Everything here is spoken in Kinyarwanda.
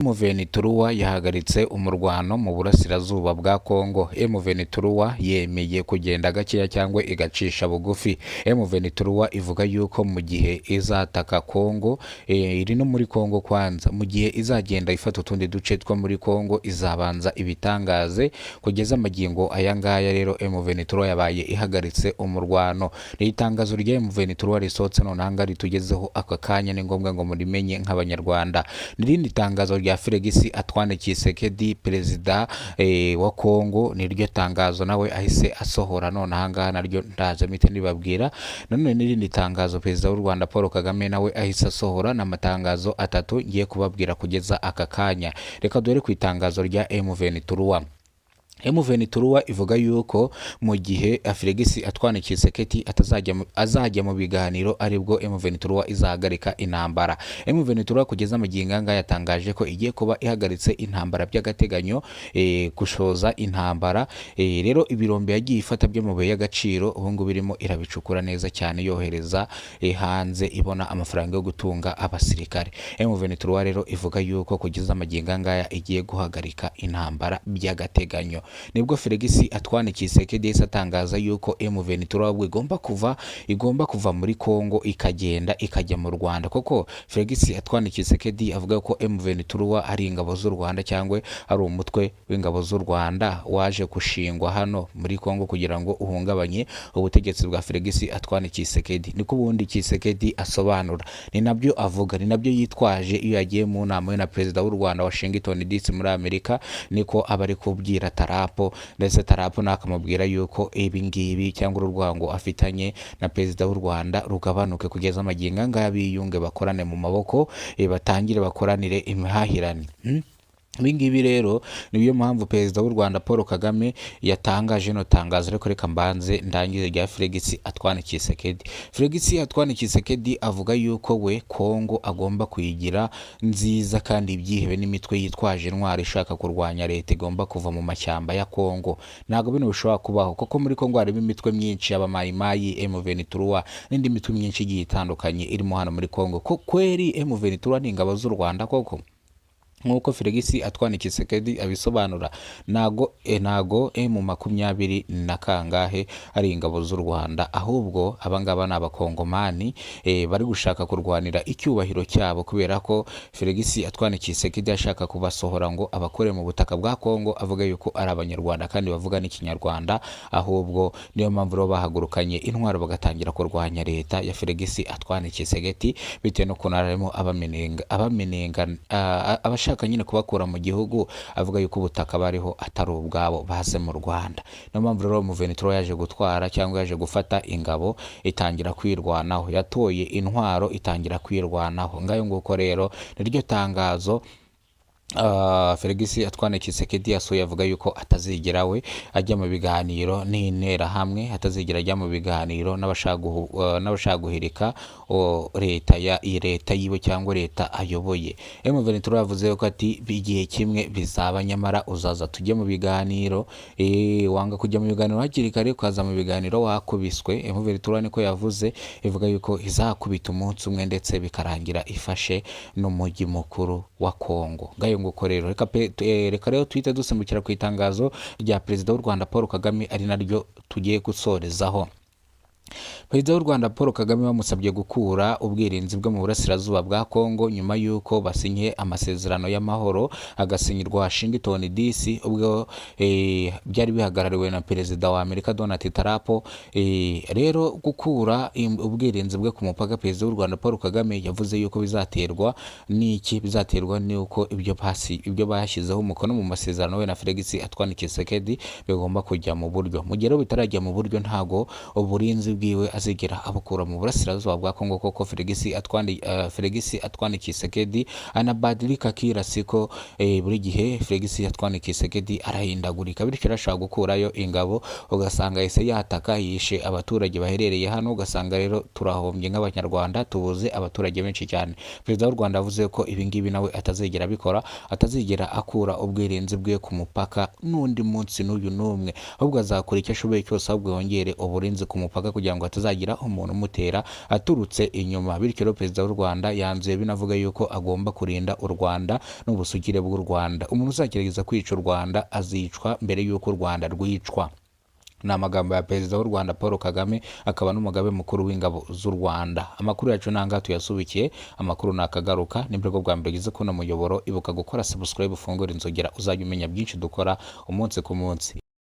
M23 yahagaritse umurwano mu burasirazuba bwa Kongo. M23 yemeye kugenda gakeya cyangwa igacisha bugufi. M23 ivuga yuko mu gihe izataka Kongo, iri no muri Kongo kwanza, mu gihe izagenda ifata utundi duce two muri Kongo izabanza ibitangaze. Kugeza amagingo aya ngaya rero M23 yabaye ihagaritse umurwano. Ni itangazo rya M23 risohotse nonanga ritugezeho aka kanya, ni ngombwa ngo murimenye nk'abanyarwanda. Nirindi tangazo rya Félix Antoine Tshisekedi, perezida wa Kongo, niryo tangazo nawe ahise asohora none ahangaha naryo ndaje mite nibabwira. None nirindi tangazo perezida w'u Rwanda Paul Kagame nawe ahise asohora, n'amatangazo atatu ngiye kubabwira kugeza aka kanya. Reka dore ku itangazo rya M23. M23 ivuga yuko mu gihe Félix Antoine Tshisekedi azajya mu biganiro aribwo M23 izahagarika intambara. M23 kugeza amaginganga yatangaje ko igiye kuba ihagaritse intambara by'agateganyo, gushoza intambara. Rero ibirombe yagiye ifata by'amabuye y'agaciro ubu ngubu birimo irabicukura neza cyane, yohereza hanze, ibona amafaranga yo gutunga abasirikare. M23 rero ivuga yuko kugeza amaginganga igiye guhagarika intambara by'agateganyo. Nibwo Félix Antoine Tshisekedi atangaza yuko M23 igomba kuva muri Kongo ikagenda ikajya mu Rwanda. Koko Félix Antoine Tshisekedi avuga ko M23 ari ingabo z'u Rwanda cyangwa ari umutwe w'ingabo z'u Rwanda waje gushingwa hano muri Kongo kugira ngo uhungabanye ubutegetsi bwa Félix Antoine Tshisekedi. Niko ubundi Tshisekedi asobanura, ni nabyo avuga, ni nabyo yitwaje iyo yagiye mu nama na perezida w'u Rwanda Washington DC muri Amerika. Niko abari kubwira Tarapo, ndetse Tarapo nakamubwira yuko ibi ngibi cyangwa urwango afitanye na perezida w'u Rwanda rugabanuke kugeza amaginga ngaya biyunge bakorane mu maboko, batangire bakoranire imihahirane. Ibingibi rero niyo mpamvu perezida w'u Rwanda Paul Kagame yatangaje no tangazo. Ariko reka mbanze ndangize rya Félix Antoine Tshisekedi. Félix Antoine Tshisekedi avuga yuko we Kongo agomba kuyigira nziza kandi ibyihebe n'imitwe yitwaje intwari ishaka kurwanya leta igomba kuva mu mashyamba ya Kongo. Ntago bino bishobora kubaho kuko muri Kongo harimo imitwe myinshi y'abamayimayi, M23 n'indi mitwe myinshi igiye itandukanye irimo hano muri Kongo. Ko kweri M23 ni ingabo z'u Rwanda koko? Nkuko Félix Antoine Tshisekedi abisobanura, nago M20 na kangahe ari ingabo z'u Rwanda, ahubwo abangaba n'abakongomani bari gushaka kurwanira icyubahiro cyabo, kubera ko Félix Antoine Tshisekedi ashaka kubasohora ngo abakore mu butaka bwa Kongo, avuga yuko ari abanyarwanda kandi bavuga n'ikinyarwanda. Ahubwo niyo mpamvu ro bahagurukanye intwaro bagatangira kurwanya leta ya Félix Antoine Tshisekedi, bitewe no kunarimo abamenenga abashaka nyine kubakura mu gihugu, avuga yuko ubutaka bariho atari ubwabo, baze mu Rwanda. Niyo mpamvu rero M23 yaje gutwara cyangwa yaje gufata ingabo itangira kwirwanaho, yatoye intwaro itangira kwirwanaho. Ngayo nguko rero niryo tangazo Félix Antoine Tshisekedi yasohoye, avuga yuko atazigera we ajya mu biganiro n'intera hamwe, atazigera ajya mu biganiro n'abashaka guhirika leta yiwe cyangwa leta ayoboye. M23 yavuze ko ati igihe kimwe bizaba, nyamara uzaza tujye mu biganiro. Wanga kujya mu biganiro hakiri kare ukaza mu biganiro wakubiswe. M23 niko yavuze, ivuga yuko izakubita umunsi umwe ndetse bikarangira ifashe n'umujyi mukuru wa Kongo. Nguko rero reka rero twite dusimbukira ku itangazo rya perezida w'u Rwanda Paul Kagame, ari naryo tugiye gusorezaho. Perezida w'u Rwanda Paul Kagame bamusabye gukura ubwirinzi bwo mu burasirazuba bwa Kongo nyuma yuko basinye amasezerano y'amahoro agasinyirwa Washington DC, ubwo byari bihagarariwe na perezida wa Amerika Donald Trump. Rero gukura ubwirinzi bwe ku mupaka, perezida w'u Rwanda Paul Kagame yavuze yuko bizaterwa n'iki, bizaterwa n'uko ibyo bashyizeho umukono mu masezerano we na Félix Antoine Tshisekedi bigomba kujya mu buryo. Mu gihe bitarajya mu buryo, ntago uburinzi bwiwe azigera abukura mu burasirazuba bwa Kongo, koko Félix Antoine Tshisekedi anabadilika kila siku. Buri gihe Félix Antoine Tshisekedi arahindagurika, bityo arashaka gukurayo ingabo, ugasanga ese yataka yishe abaturage baherereye hano, ugasanga rero turahombye nk'abanyarwanda, tubuze abaturage benshi cyane. Perezida w'u Rwanda yavuze ko ibi ngibi nawe atazigera bikora, atazigera akura ubwirinzi bwe ku mupaka n'undi munsi n'uyu n'umwe, ahubwo azakora icyo ashoboye cyose ahubwo yongere uburinzi ku mupaka kugira ngo hatazagira umuntu umutera aturutse inyuma. Bityo rero perezida w'u Rwanda yanzuye binavuga yuko agomba kurinda u Rwanda n'ubusugire bw'u Rwanda. Umuntu uzagerageza kwica u Rwanda azicwa mbere yuko u Rwanda rwicwa. Ni amagambo ya perezida w'u Rwanda Paul Kagame, akaba n'umugabe mukuru w'ingabo z'u Rwanda. Amakuru yacu nanga tuyasubikiye, amakuru nakagaruka. Nibwo bwa mbere gize kuno muyoboro, ibuka gukora subscribe ufungura inzogera uzajya umenya byinshi dukora umunsi ku munsi.